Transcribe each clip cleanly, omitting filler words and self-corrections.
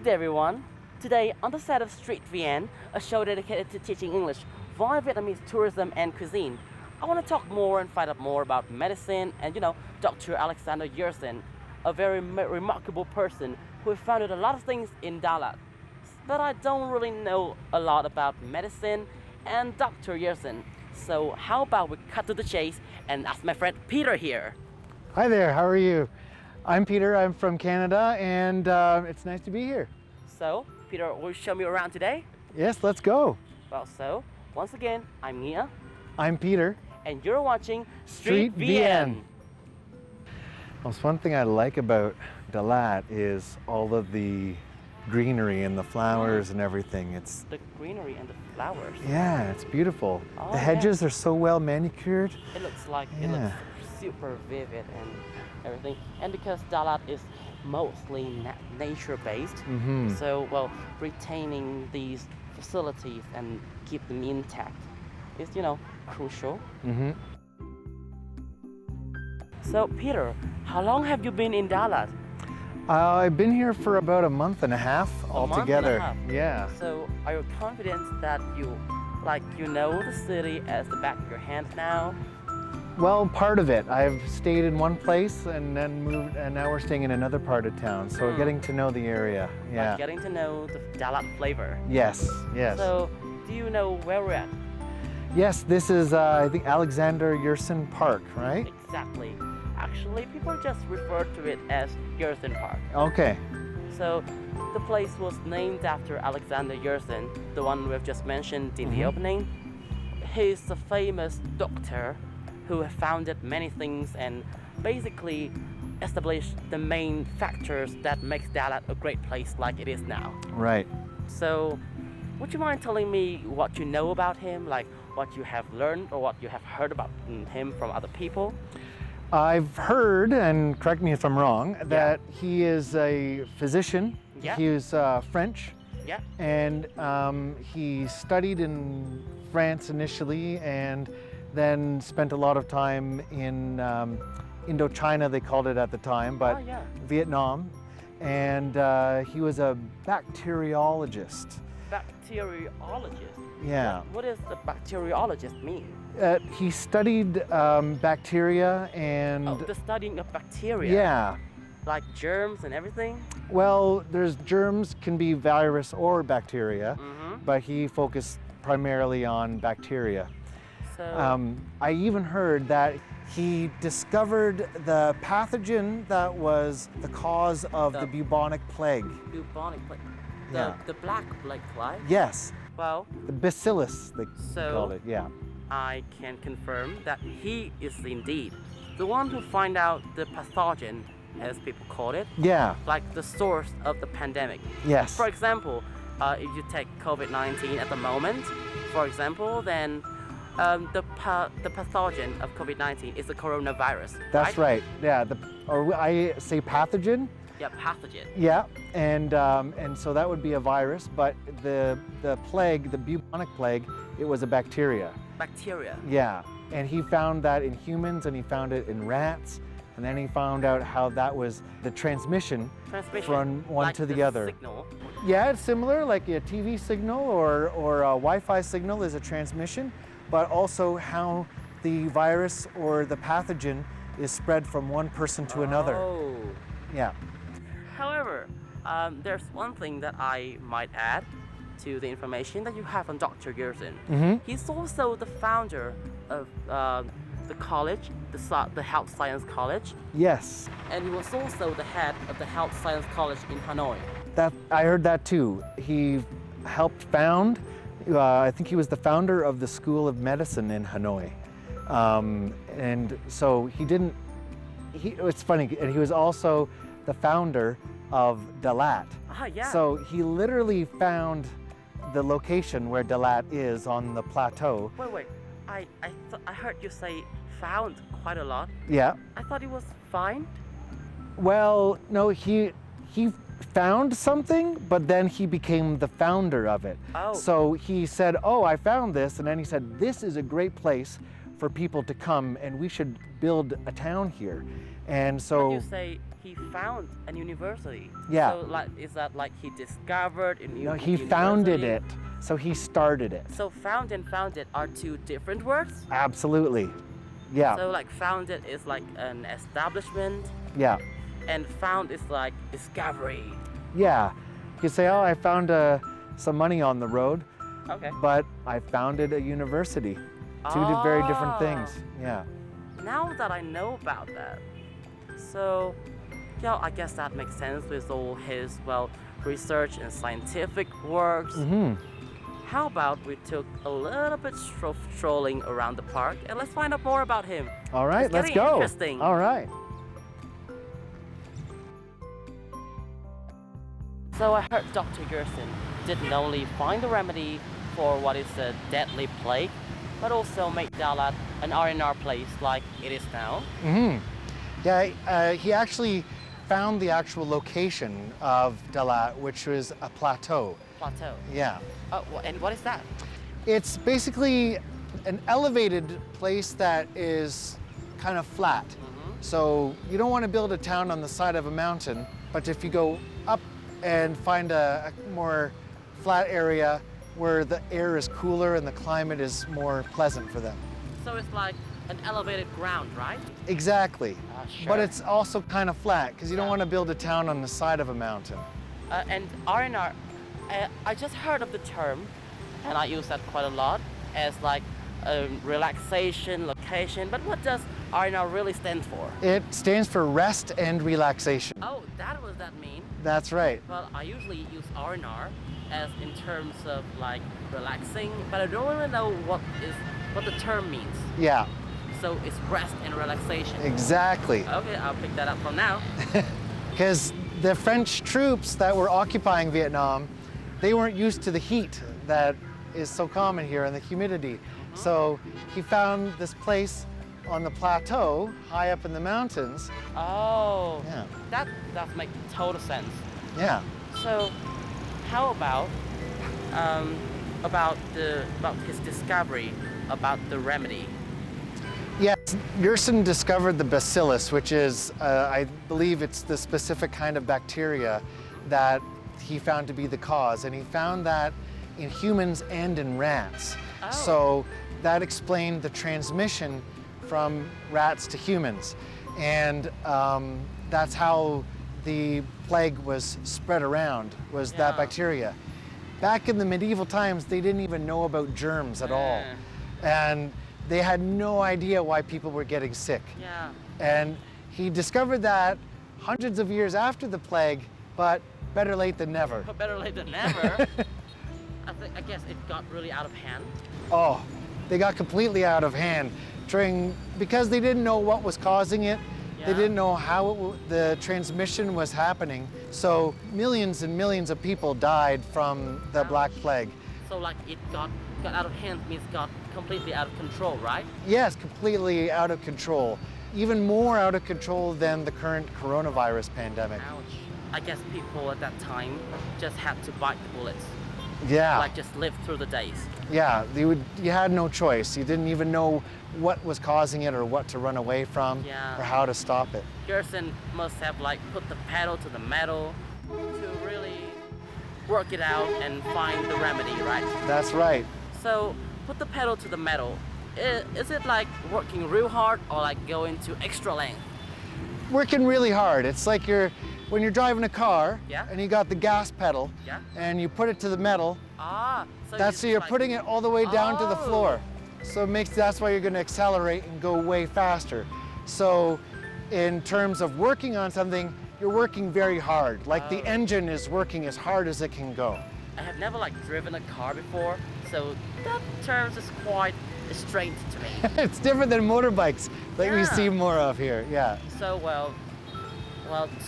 Good day everyone. Today on the set of Street VN, a show dedicated to teaching English via Vietnamese tourism and cuisine, I want to talk more and find out more about medicine and Dr. Alexander Yersin, a very remarkable person who founded a lot of things in Dalat. But I don't really know a lot about medicine and Dr. Yersin. So how about we cut to the chase and ask my friend Peter here. Hi there, how are you? I'm Peter, I'm from Canada, and it's nice to be here. So, Peter, will you show me around today? Yes, let's go. Well, so, once again, I'm Nghĩa. I'm Peter. And you're watching Street VN. Well, one thing I like about Dalat is all of the greenery and the flowers and everything. It's the greenery and the flowers. Yeah, it's beautiful. Oh, the hedges are so well manicured. It looks like it looks super vivid and everything. And because Dalat is mostly nature-based, so retaining these facilities and keep them intact is, crucial. So, Peter, how long have you been in Dalat? I've been here for about a month and a half altogether. Yeah. So, are you confident that you know the city as the back of your hand now? Well, part of it. I've stayed in one place and then moved, and now we're staying in another part of town. So we're getting to know the area. Yeah. Like getting to know the Dalat flavor. Yes, yes. So, do you know where we're at? Yes, this is, I think, Alexander Yersin Park, right? Exactly. Actually, people just refer to it as Yersin Park. Okay. So, the place was named after Alexander Yersin, the one we've just mentioned in the opening. He's a famous doctor who founded many things and basically established the main factors that makes Dalat a great place like it is now. Right. So, would you mind telling me what you know about him, like what you have learned or what you have heard about him from other people? I've heard, and correct me if I'm wrong, that he is a physician. Yeah. He is French. Yeah. And he studied in France initially and then spent a lot of time in Indochina, they called it at the time, but Vietnam. And he was a bacteriologist. Bacteriologist? Yeah. What does the bacteriologist mean? He studied bacteria and... Oh, the studying of bacteria? Yeah. Like germs and everything? Well, there's germs, can be virus or bacteria, but he focused primarily on bacteria. So, I even heard that he discovered the pathogen that was the cause of the bubonic plague. Bubonic plague? Yeah. The black plague, right? Yes. Well, the bacillus, they called it, yeah. I can confirm that he is indeed the one who find out the pathogen, as people call it. Yeah. Like the source of the pandemic. Yes. For example, if you take COVID-19 at the moment, for example, then the pathogen of COVID-19 is the coronavirus. That's right. Yeah. Or I say pathogen. Yeah, pathogen. Yeah, and so that would be a virus, but the plague, the bubonic plague, it was a bacteria. Bacteria. Yeah, and he found that in humans, and he found it in rats, and then he found out how that was the transmission from one to the other. Signal. Yeah, it's similar, like a TV signal or a Wi-Fi signal is a transmission, but also how the virus or the pathogen is spread from one person to another. Oh. Yeah. However, there's one thing that I might add to the information that you have on Dr. Yersin. He's also the founder of the college, the Health Science College. Yes. And he was also the head of the Health Science College in Hanoi. I heard that too. He helped found, I think he was the founder of the School of Medicine in Hanoi. And so it's funny, and he was also the founder of Dalat. So he literally found the location where Dalat is on the plateau. Wait. I heard you say found quite a lot. Yeah. I thought it was find. Well, no, he found something, but then he became the founder of it. Oh. So he said, oh, I found this, and then he said, this is a great place for people to come, and we should build a town here. And so... When you say he found a university. Yeah. So like, is that like he discovered a new No, he university? founded it. So he started it. So found and founded are two different words? Absolutely. Yeah. So like founded is like an establishment Yeah. and found is like discovery. Yeah. You say, oh, I found some money on the road, Okay. but I founded a university. Two very different things. Yeah. Now that I know about that, so yeah, I guess that makes sense with all his, well, research and scientific works. Mm-hmm. How about we took a little bit strolling around the park and let's find out more about him. All right, It's let's getting go. interesting. All right. So I heard Dr. Yersin didn't only find a remedy for what is a deadly plague, but also make Dalat an R&R place like it is now. Mm-hmm. Yeah, he actually found the actual location of Dalat, which was a plateau. Plateau. Yeah. Oh, and what is that? It's basically an elevated place that is kind of flat. So you don't want to build a town on the side of a mountain, but if you go up and find a more flat area where the air is cooler and the climate is more pleasant for them. So it's like an elevated ground, right? Exactly. Sure. But it's also kind of flat because you don't Yeah. want to build a town on the side of a mountain. And R&R, I just heard of the term, and I use that quite a lot, as like a relaxation location. But what does R&R really stand for? It stands for rest and relaxation. Oh, that was that mean? That's right. Well, I usually use R&R as in terms of like relaxing, but I don't really know what the term means. Yeah, So it's rest and relaxation. exactly. Okay, I'll pick that up from now. Because the French troops that were occupying Vietnam, they weren't used to the heat that is so common here and the humidity. So he found this place on the plateau, high up in the mountains. Oh, Yeah. that makes total sense. Yeah. So, how about his discovery about the remedy? Yes, Yersin discovered the bacillus, which is, I believe it's the specific kind of bacteria that he found to be the cause. And he found that in humans and in rats. Oh. So that explained the transmission from rats to humans. And that's how the plague was spread around, was that Yeah. bacteria. Back in the medieval times, they didn't even know about germs at all. And they had no idea why people were getting sick. Yeah. And he discovered that hundreds of years after the plague, but better late than never. But better late than never. I guess it got really out of hand. Oh, they got completely out of hand because they didn't know what was causing it. They Yeah. didn't know how the transmission was happening. So millions and millions of people died from the Black Plague. So like it got out of hand means got completely out of control, right? Yes, completely out of control. Even more out of control than the current coronavirus pandemic. Ouch. I guess people at that time just had to bite the bullets. Yeah. Like just live through the days. Yeah, you had no choice. You didn't even know what was causing it or what to run away from Yeah. or how to stop it. Yersin must have like put the pedal to the metal to really work it out and find the remedy, right? That's right. So put the pedal to the metal. Is it like working real hard or like going to extra length? Working really hard. It's like when you're driving a car Yeah. and you got the gas pedal Yeah. and you put it to the metal. So you're like- putting it all the way down to the Oh. floor. So that's why you're going to accelerate and go way faster. So in terms of working on something, you're working very hard. Like the Oh. engine is working as hard as it can go. I have never like driven a car before, so that term is quite strange to me. It's different than motorbikes that we Yeah. see more of here. Yeah. So well,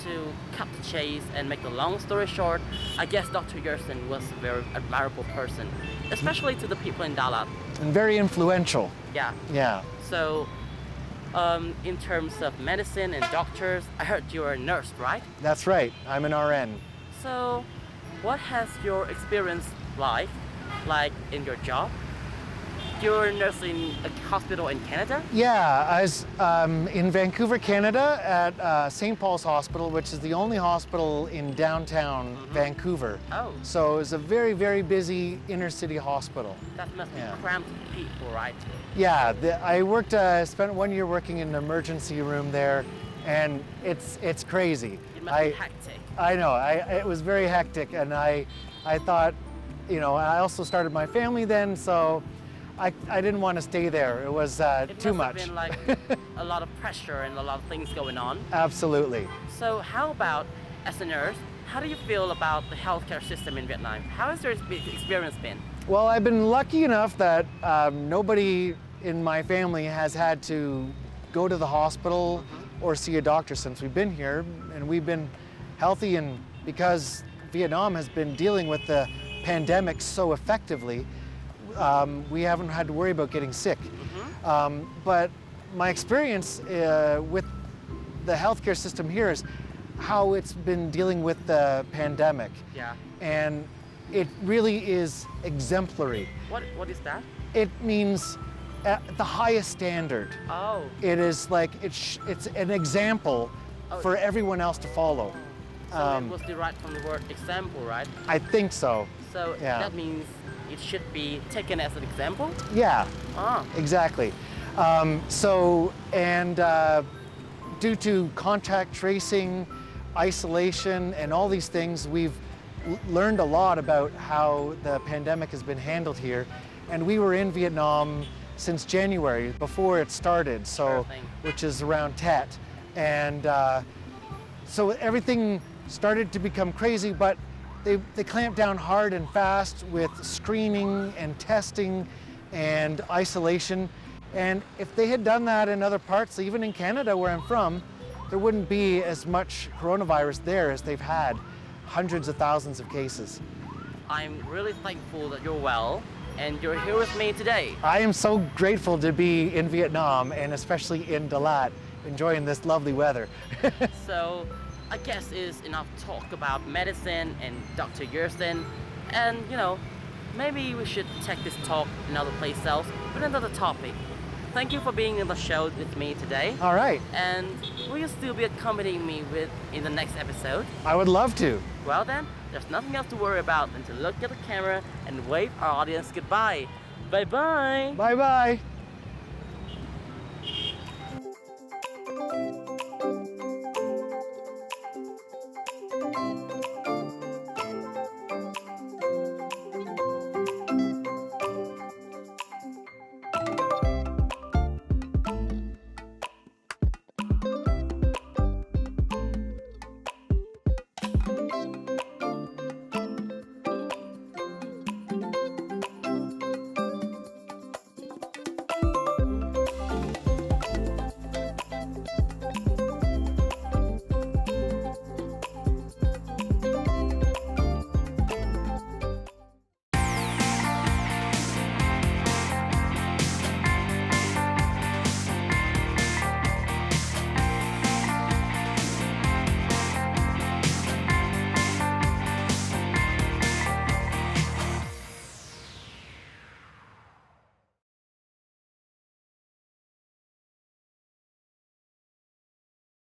to cut the chase and make the long story short, I guess Dr. Yersin was a very admirable person, especially to the people in Dalat. And very influential. Yeah. Yeah. So, in terms of medicine and doctors, I heard you're a nurse, right? That's right. I'm an RN. So, what has your experience like in your job? you're nursing a hospital in Canada? Yeah, I was in Vancouver, Canada at St. Paul's Hospital, which is the only hospital in downtown Vancouver. Oh. So it's a very, very busy inner city hospital. That must be Yeah. cramped with people, right? Yeah, I spent 1 year working in the emergency room there, and it's crazy. It must be hectic. I know, it was very hectic, and I thought, you know, I also started my family then, so I didn't want to stay there. It was too much. It must have been like a lot of pressure and a lot of things going on. Absolutely. So how about, as a nurse, how do you feel about the healthcare system in Vietnam? How has your experience been? Well, I've been lucky enough that nobody in my family has had to go to the hospital or see a doctor since we've been here, and we've been healthy, and because Vietnam has been dealing with the pandemic so effectively, we haven't had to worry about getting sick. But my experience with the healthcare system here is how it's been dealing with the pandemic. Yeah. And it really is exemplary. What is that? It means at the highest standard. Oh. It is like, it's an example for everyone else to follow. So it was derived from the word example, right? I think so. So Yeah. that means it should be taken as an example? Yeah, Ah. exactly. Due to contact tracing, isolation, and all these things, we've learned a lot about how the pandemic has been handled here. And we were in Vietnam since January, before it started, Sure thing. which is around Tet. And so everything started to become crazy, but they clamped down hard and fast with screening and testing and isolation. And if they had done that in other parts, even in Canada where I'm from, there wouldn't be as much coronavirus there as they've had, hundreds of thousands of cases. I'm really thankful that you're well and you're here with me today. I am so grateful to be in Vietnam, and especially in Dalat, enjoying this lovely weather. So I guess it's enough talk about medicine and Dr. Yersin. And you know, maybe we should take this talk another place else with another topic. Thank you for being in the show with me today. All right, And will you still be accompanying me in the next episode? I would love to. Well then, there's nothing else to worry about than to look at the camera and wave our audience goodbye. Bye bye! Bye-bye.